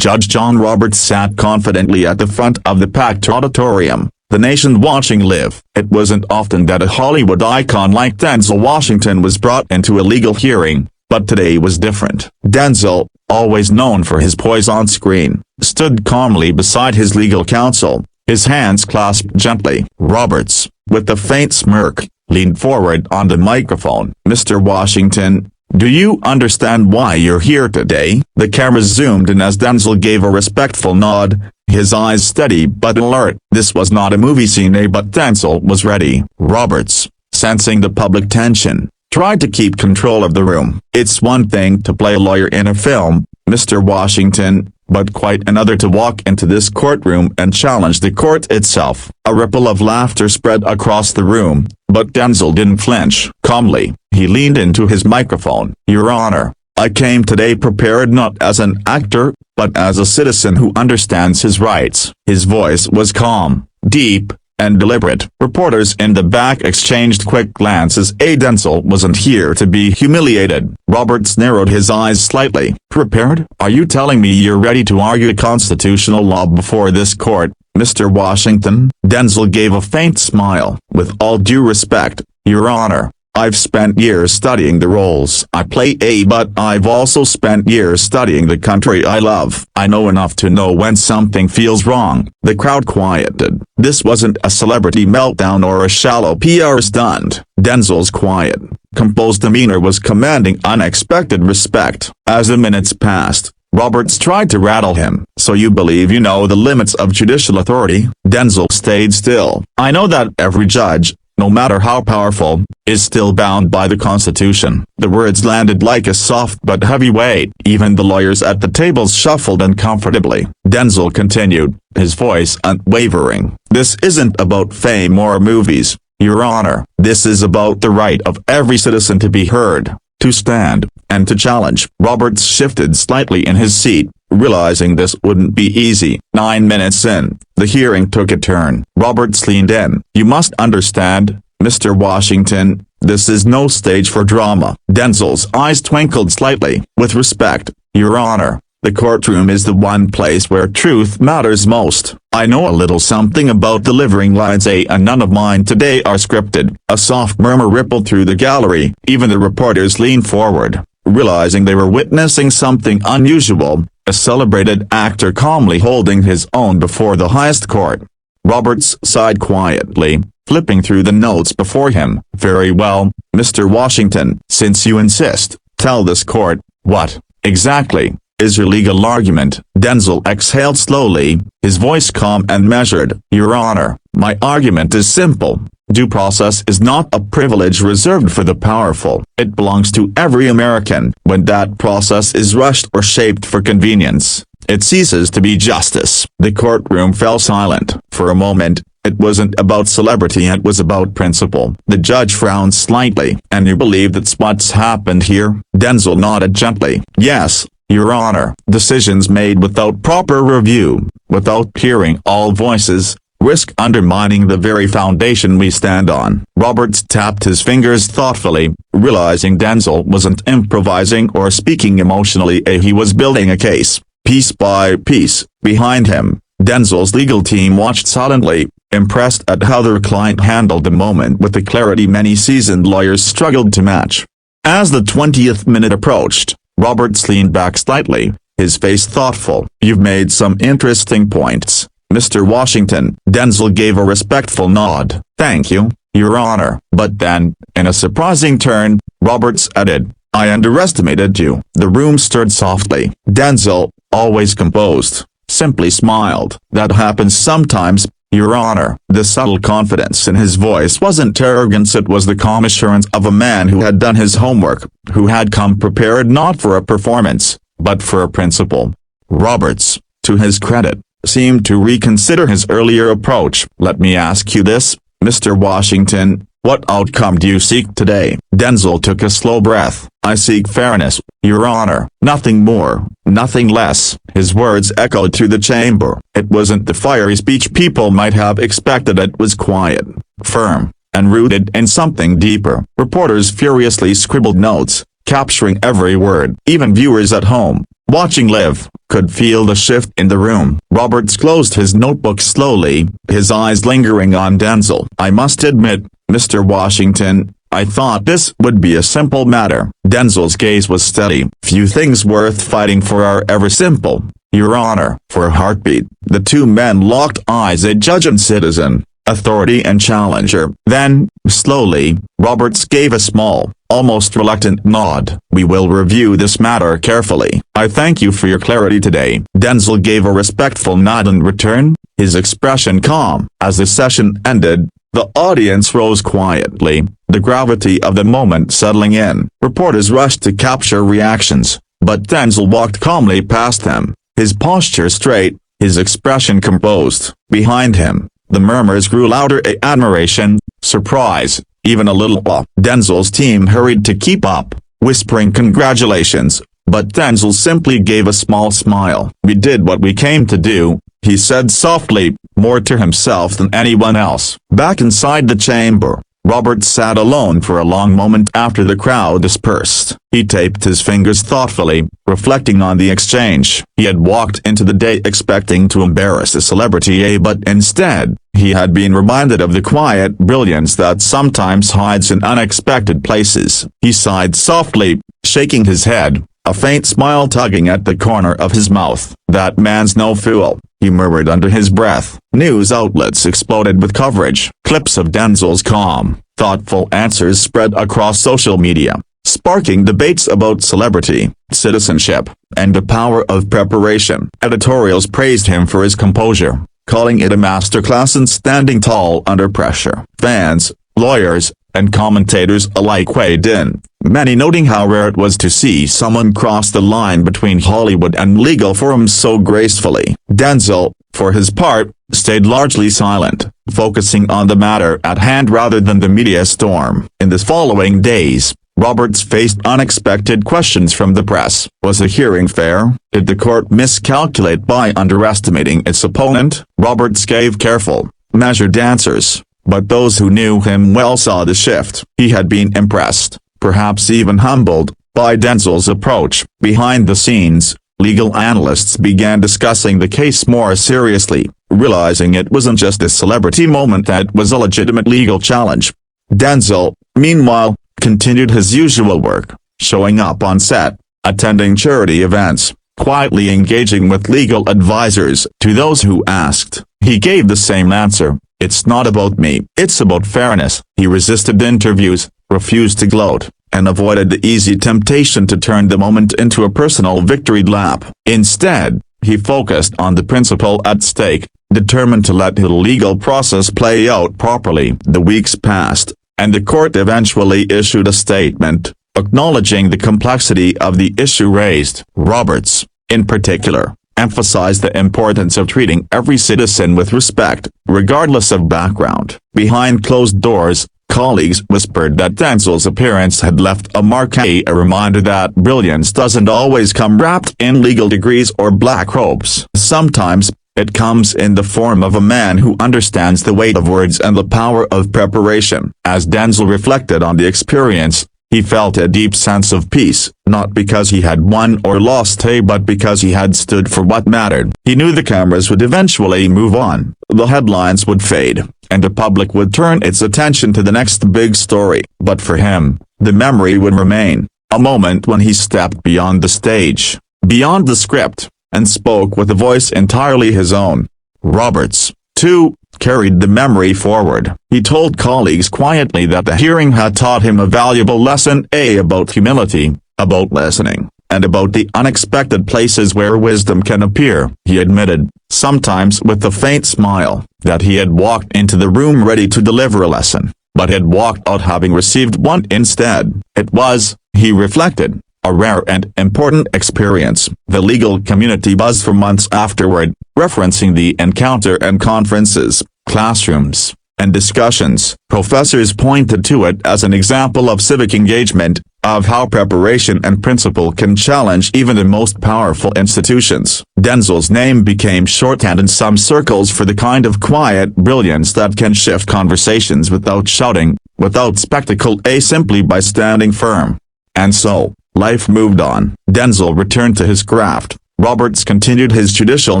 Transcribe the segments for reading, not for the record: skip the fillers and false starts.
Judge John Roberts sat confidently at the front of the packed auditorium, the nation watching live. It wasn't often that a Hollywood icon like Denzel Washington was brought into a legal hearing, but today was different. Denzel, always known for his poise on screen, stood calmly beside his legal counsel, his hands clasped gently. Roberts, with a faint smirk, leaned forward on the microphone. "Mr. Washington, do you understand why you're here today?" The camera zoomed in as Denzel gave a respectful nod, his eyes steady but alert. This was not a movie scene, but Denzel was ready. Roberts, sensing the public tension, tried to keep control of the room. "It's one thing to play a lawyer in a film, Mr. Washington, but quite another to walk into this courtroom and challenge the court itself." A ripple of laughter spread across the room, but Denzel didn't flinch. Calmly, he leaned into his microphone. "Your Honor, I came today prepared not as an actor, but as a citizen who understands his rights." His voice was calm, deep, and deliberate. Reporters in the back exchanged quick glances. Denzel wasn't here to be humiliated. Roberts narrowed his eyes slightly. "Prepared? Are you telling me you're ready to argue constitutional law before this court, Mr. Washington?" Denzel gave a faint smile. "With all due respect, Your Honor, I've spent years studying the roles I play, but I've also spent years studying the country I love. I know enough to know when something feels wrong." The crowd quieted. This wasn't a celebrity meltdown or a shallow PR stunt. Denzel's quiet, composed demeanor was commanding unexpected respect. As the minutes passed, Roberts tried to rattle him. "So you believe you know the limits of judicial authority?" Denzel stayed still. "I know that every judge, no matter how powerful, is still bound by the Constitution." The words landed like a soft but heavy weight. Even the lawyers at the tables shuffled uncomfortably. Denzel continued, his voice unwavering. "This isn't about fame or movies, Your Honor. This is about the right of every citizen to be heard, to stand, and to challenge." Roberts shifted slightly in his seat, realizing this wouldn't be easy. 9 minutes in, the hearing took a turn. Roberts leaned in. "You must understand, Mr. Washington, this is no stage for drama." Denzel's eyes twinkled slightly. "With respect, Your Honor, the courtroom is the one place where truth matters most. I know a little something about delivering lines, and none of mine today are scripted." A soft murmur rippled through the gallery. Even the reporters leaned forward, realizing they were witnessing something unusual, a celebrated actor calmly holding his own before the highest court. Roberts sighed quietly, flipping through the notes before him. "Very well, Mr. Washington. Since you insist, tell this court, what, exactly, is your legal argument?" Denzel exhaled slowly, his voice calm and measured. "Your Honor, my argument is simple. Due process is not a privilege reserved for the powerful. It belongs to every American. When that process is rushed or shaped for convenience, it ceases to be justice." The courtroom fell silent. For a moment, it wasn't about celebrity, it was about principle. The judge frowned slightly. "And you believe that's what's happened here?" Denzel nodded gently. "Yes, Your Honor. Decisions made without proper review, without hearing all voices, risk undermining the very foundation we stand on." Roberts tapped his fingers thoughtfully, realizing Denzel wasn't improvising or speaking emotionally. He was building a case, piece by piece. Behind him, Denzel's legal team watched silently, impressed at how their client handled the moment with the clarity many seasoned lawyers struggled to match. As the 20th minute approached, Roberts leaned back slightly, his face thoughtful. "You've made some interesting points, Mr. Washington." Denzel gave a respectful nod. "Thank you, Your Honor." But then, in a surprising turn, Roberts added, "I underestimated you." The room stirred softly. Denzel, always composed, simply smiled. "That happens sometimes, Your Honor." The subtle confidence in his voice wasn't arrogance, it was the calm assurance of a man who had done his homework, who had come prepared not for a performance, but for a principle. Roberts, to his credit, seemed to reconsider his earlier approach. "Let me ask you this, Mr. Washington, what outcome do you seek today?" Denzel took a slow breath. "I seek fairness, Your Honor. Nothing more, nothing less." His words echoed through the chamber. It wasn't the fiery speech people might have expected, it was quiet, firm, and rooted in something deeper. Reporters furiously scribbled notes, capturing every word. Even viewers at home, watching live, could feel the shift in the room. Roberts closed his notebook slowly, his eyes lingering on Denzel. "I must admit, Mr. Washington, I thought this would be a simple matter." Denzel's gaze was steady. "Few things worth fighting for are ever simple, Your Honor." For a heartbeat, the two men locked eyes, a judge and citizen, authority and challenger. Then, slowly, Roberts gave a small, almost reluctant nod. "We will review this matter carefully. I thank you for your clarity today." Denzel gave a respectful nod in return, his expression calm. As the session ended, the audience rose quietly, the gravity of the moment settling in. Reporters rushed to capture reactions, but Denzel walked calmly past them, his posture straight, his expression composed. Behind him, the murmurs grew louder: admiration, surprise, even a little awe. Denzel's team hurried to keep up, whispering congratulations, but Denzel simply gave a small smile. "We did what we came to do," he said softly, more to himself than anyone else. Back inside the chamber, Roberts sat alone for a long moment after the crowd dispersed. He taped his fingers thoughtfully, reflecting on the exchange. He had walked into the day expecting to embarrass a celebrity, but instead, he had been reminded of the quiet brilliance that sometimes hides in unexpected places. He sighed softly, shaking his head, a faint smile tugging at the corner of his mouth. "That man's no fool," he murmured under his breath. News outlets exploded with coverage. Clips of Denzel's calm, thoughtful answers spread across social media, sparking debates about celebrity, citizenship, and the power of preparation. Editorials praised him for his composure, calling it a masterclass in standing tall under pressure. Fans, lawyers, and commentators alike weighed in, many noting how rare it was to see someone cross the line between Hollywood and legal forums so gracefully. Denzel, for his part, stayed largely silent, focusing on the matter at hand rather than the media storm. In the following days, Roberts faced unexpected questions from the press. Was the hearing fair? Did the court miscalculate by underestimating its opponent? Roberts gave careful, measured answers, but those who knew him well saw the shift. He had been impressed, perhaps even humbled, by Denzel's approach. Behind the scenes, legal analysts began discussing the case more seriously, realizing it wasn't just a celebrity moment, that was a legitimate legal challenge. Denzel, meanwhile, continued his usual work, showing up on set, attending charity events, quietly engaging with legal advisors. To those who asked, he gave the same answer: "It's not about me, it's about fairness." He resisted interviews, refused to gloat, and avoided the easy temptation to turn the moment into a personal victory lap. Instead, he focused on the principle at stake, determined to let the legal process play out properly. The weeks passed, and the court eventually issued a statement, acknowledging the complexity of the issue raised. Roberts, in particular, emphasized the importance of treating every citizen with respect, regardless of background. Behind closed doors, colleagues whispered that Denzel's appearance had left a mark, a reminder that brilliance doesn't always come wrapped in legal degrees or black robes. Sometimes, it comes in the form of a man who understands the weight of words and the power of preparation. As Denzel reflected on the experience, he felt a deep sense of peace, not because he had won or lost, but because he had stood for what mattered. He knew the cameras would eventually move on, the headlines would fade, and the public would turn its attention to the next big story. But for him, the memory would remain, a moment when he stepped beyond the stage, beyond the script, and spoke with a voice entirely his own. Roberts, too, carried the memory forward. He told colleagues quietly that the hearing had taught him a valuable lesson, about humility, about listening, and about the unexpected places where wisdom can appear. He admitted, sometimes with a faint smile, that he had walked into the room ready to deliver a lesson, but had walked out having received one instead. It was, he reflected, a rare and important experience. The legal community buzzed for months afterward, referencing the encounter and conferences, classrooms, and discussions. Professors pointed to it as an example of civic engagement, of how preparation and principle can challenge even the most powerful institutions. Denzel's name became shorthand in some circles for the kind of quiet brilliance that can shift conversations without shouting, without spectacle, simply by standing firm. And so, Life moved on. Denzel returned to his craft, Roberts continued his judicial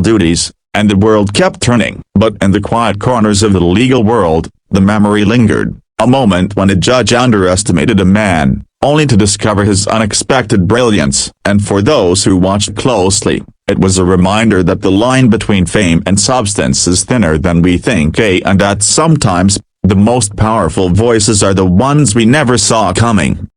duties, and the world kept turning. But in the quiet corners of the legal world, the memory lingered. A moment when a judge underestimated a man, only to discover his unexpected brilliance. And for those who watched closely, it was a reminder that the line between fame and substance is thinner than we think, and that sometimes, the most powerful voices are the ones we never saw coming.